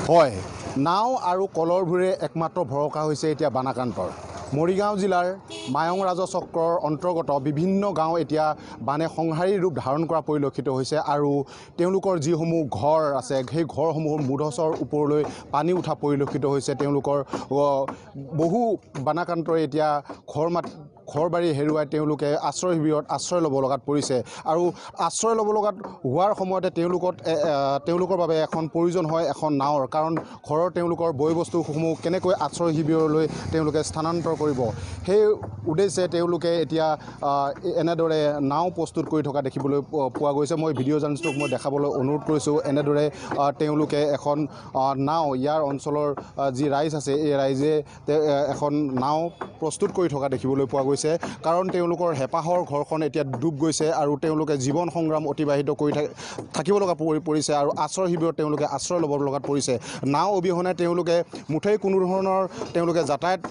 হয়, নাও আৰু কলৰ ভূৰে একমাত্ৰ ভৰসা হৈছে এতিয়া বানাক্ৰান্তৰ। মৰিগাঁও জিলাৰ মায়ং ৰাজচক্ৰৰ অন্তৰ্গত বিভিন্ন গাঁও এতিয়া বানে সংহাৰী ৰূপ ধাৰণ কৰা পৰিলক্ষিত হৈছে আৰু তেওঁলোকৰ যিসমূহ ঘৰ আছে সেই ঘৰসমূহৰ মূধচৰ ওপৰলৈ পানী উঠা পৰিলক্ষিত হৈছে। তেওঁলোকৰ বহু বানাক্ৰান্তৰে এতিয়া ঘৰ বাৰী হেৰুৱাই তেওঁলোকে আশ্ৰয় শিবিৰত আশ্ৰয় ল'ব লগাত পৰিছে আৰু আশ্ৰয় ল'ব লগাত হোৱাৰ সময়তে তেওঁলোকৰ বাবে এখন প্ৰয়োজন হয় এখন নাৱৰ, কাৰণ ঘৰৰ তেওঁলোকৰ বয় বস্তুসমূহ কেনেকৈ আশ্ৰয় শিবিৰলৈ তেওঁলোকে স্থানান্তৰ কৰিব, সেই উদ্দেশ্যে তেওঁলোকে এতিয়া এনেদৰে নাও প্ৰস্তুত কৰি থকা দেখিবলৈ পোৱা গৈছে। মই ভিডিঅ' জাৰ্নেলিষ্টক মই দেখাবলৈ অনুৰোধ কৰিছোঁ। এনেদৰে তেওঁলোকে এখন নাও, ইয়াৰ অঞ্চলৰ যি ৰাইজ আছে এই ৰাইজে এখন নাও প্ৰস্তুত কৰি থকা দেখিবলৈ পোৱা গৈছে, কাৰণ তেওঁলোকৰ হেঁপাহৰ ঘৰখন এতিয়া ডুব গৈছে আৰু তেওঁলোকে জীৱন সংগ্ৰাম অতিবাহিত কৰি থাকিব লগা পৰিছে আৰু আশ্ৰয় শিবিৰত তেওঁলোকে আশ্ৰয় ল'ব লগাত পৰিছে। নাও অবিহনে তেওঁলোকে মুঠেই কোনো ধৰণৰ তেওঁলোকে যাতায়াত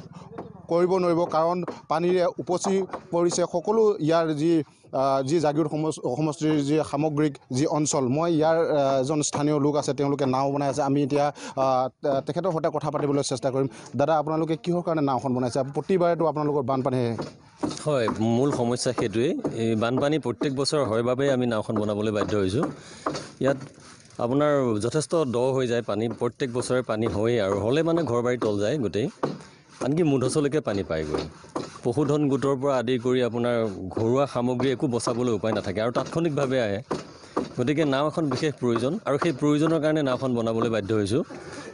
কৰিব নোৱাৰিব, কাৰণ পানীৰে উপচি পৰিছে সকলো ইয়াৰ যি জাগীৰোড সমষ্টিৰ যি সামগ্ৰিক যি অঞ্চল। মই ইয়াৰ এজন স্থানীয় লোক আছে, তেওঁলোকে নাও বনাই আছে। আমি এতিয়া তেখেতৰ সৈতে কথা পাতিবলৈ চেষ্টা কৰিম। দাদা, আপোনালোকে কিহৰ কাৰণে নাওখন বনাইছে? প্ৰতিবাৰেতো আপোনালোকৰ বানপানী হয়, মূল সমস্যা সেইটোৱেই। এই বানপানী প্ৰত্যেক বছৰ হয় বাবে আমি নাওখন বনাবলৈ বাধ্য হৈছোঁ। ইয়াত আপোনাৰ যথেষ্ট দ হৈ যায় পানী, প্ৰত্যেক বছৰে পানী হয়েই আৰু হ'লে মানে ঘৰ বাৰী তল যায় গোটেই, আনকি মূধচলৈকে পানী পায়গৈ। পশুধন গোটৰ পৰা আদি কৰি আপোনাৰ ঘৰুৱা সামগ্ৰী একো বচাবলৈ উপায় নাথাকে আৰু তাৎক্ষণিকভাৱে আহে। গতিকে নাও এখন বিশেষ প্ৰয়োজন আৰু সেই প্ৰয়োজনৰ কাৰণে নাওখন বনাবলৈ বাধ্য হৈছোঁ।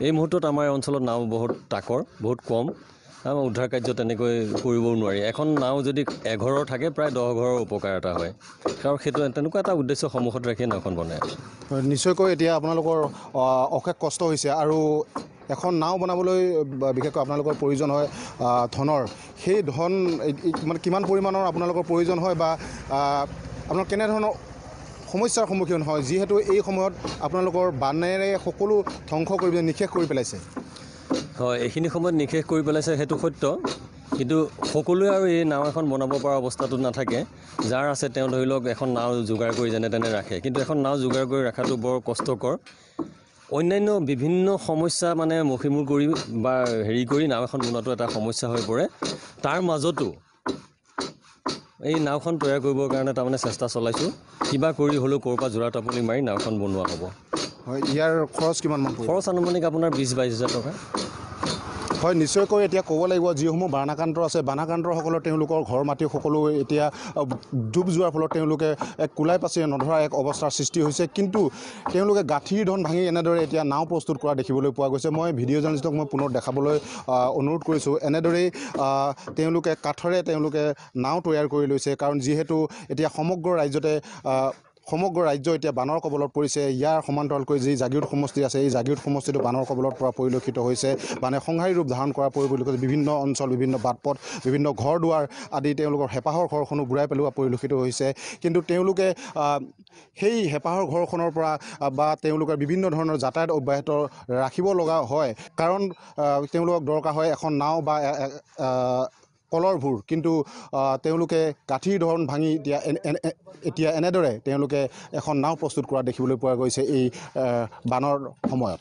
এই মুহূৰ্তত আমাৰ অঞ্চলত নাও বহুত তাকৰ, বহুত কম। আমাৰ উদ্ধাৰ কাৰ্য তেনেকৈ কৰিবও নোৱাৰি। এখন নাও যদি এঘৰৰ থাকে প্ৰায় 10 ঘৰৰ উপকাৰ এটা হয়, কাৰণ সেইটো তেনেকুৱা এটা উদ্দেশ্য সন্মুখত ৰাখি নাওখন বনাই আছোঁ। নিশ্চয়কৈ এতিয়া আপোনালোকৰ অশেষ কষ্ট হৈছে আৰু এখন নাও বনাবলৈ বিশেষকৈ আপোনালোকৰ প্ৰয়োজন হয় ধনৰ। সেই ধন মানে কিমান পৰিমাণৰ আপোনালোকৰ প্ৰয়োজন হয় বা আপোনালোক কেনেধৰণৰ সমস্যাৰ সন্মুখীন হয়, যিহেতু এই সময়ত আপোনালোকৰ বানেৰে সকলো ধ্বংস কৰি নিশেষ কৰি পেলাইছে? হয়, এইখিনি সময়ত নিশেষ কৰি পেলাইছে সেইটো সত্য, কিন্তু সকলোৱে আৰু এই নাও এখন বনাব পৰা অৱস্থাটোত নাথাকে। যাৰ আছে তেওঁ ধৰি লওক এখন নাও যোগাৰ কৰি যেনে তেনে ৰাখে, কিন্তু এখন নাও যোগাৰ কৰি ৰখাটো বৰ কষ্টকৰ। অন্যান্য বিভিন্ন সমস্যা মানে মষিমূৰ কৰি বা কৰি নাও এখন বনোৱাটো এটা সমস্যা হৈ পৰে। তাৰ মাজতো এই নাওখন তৈয়াৰ কৰিবৰ কাৰণে তাৰমানে চেষ্টা চলাইছোঁ। কিবা কৰি হ'লেও ক'ৰ পৰা যোৰা টাপলি মাৰি নাওখন বনোৱা হ'ব। হয়, ইয়াৰ খৰচ কিমানমান? খৰচ আনুমানিক আপোনাৰ 20-22 হাজাৰ টকা। হয়, নিশ্চয়কৈ এতিয়া ক'ব লাগিব যিসমূহ বানাক্ৰান্ত আছে, বানাক্ৰান্তসকলৰ তেওঁলোকৰ ঘৰ মাটি সকলো এতিয়া ডুব যোৱাৰ ফলত তেওঁলোকে এক কোলাই পাচি নধৰা এক অৱস্থাৰ সৃষ্টি হৈছে, কিন্তু তেওঁলোকে গাঁঠিৰ ধন ভাঙি এনেদৰে এতিয়া নাও প্ৰস্তুত কৰা দেখিবলৈ পোৱা গৈছে। মই ভিডিঅ' জাৰ্নেলিষ্টক মই পুনৰ দেখাবলৈ অনুৰোধ কৰিছোঁ। এনেদৰেই তেওঁলোকে কাঠৰে তেওঁলোকে নাও তৈয়াৰ কৰি লৈছে, কাৰণ যিহেতু এতিয়া সমগ্ৰ ৰাজ্য এতিয়া বানৰ কবলত পৰিছে। ইয়াৰ সমান্তৰালকৈ যি জাগীৰোড সমষ্টি আছে, এই জাগীৰোড সমষ্টিটো বানৰ কবলত পৰা পৰিলক্ষিত হৈছে। মানে সংহাৰী ৰূপ ধাৰণ কৰা পৰিলক্ষিত, বিভিন্ন অঞ্চল, বিভিন্ন বাটপথ, বিভিন্ন ঘৰ দুৱাৰ আদি তেওঁলোকৰ হেঁপাহৰ ঘৰখনো বুঢ়াই পেলোৱা পৰিলক্ষিত হৈছে। কিন্তু তেওঁলোকে সেই হেঁপাহৰ ঘৰখনৰ পৰা বা তেওঁলোকৰ বিভিন্ন ধৰণৰ যাতায়াত অব্যাহত ৰাখিব লগা হয়, কাৰণ তেওঁলোকক দৰকাৰ হয় এখন নাও বা কলৰ ভূৰ, কিন্তু তেওঁলোকে গাঁঠিৰ ধন ভাঙি এতিয়া এনেদৰে তেওঁলোকে এখন নাও প্ৰস্তুত কৰা দেখিবলৈ পোৱা গৈছে এই বানৰ সময়ত।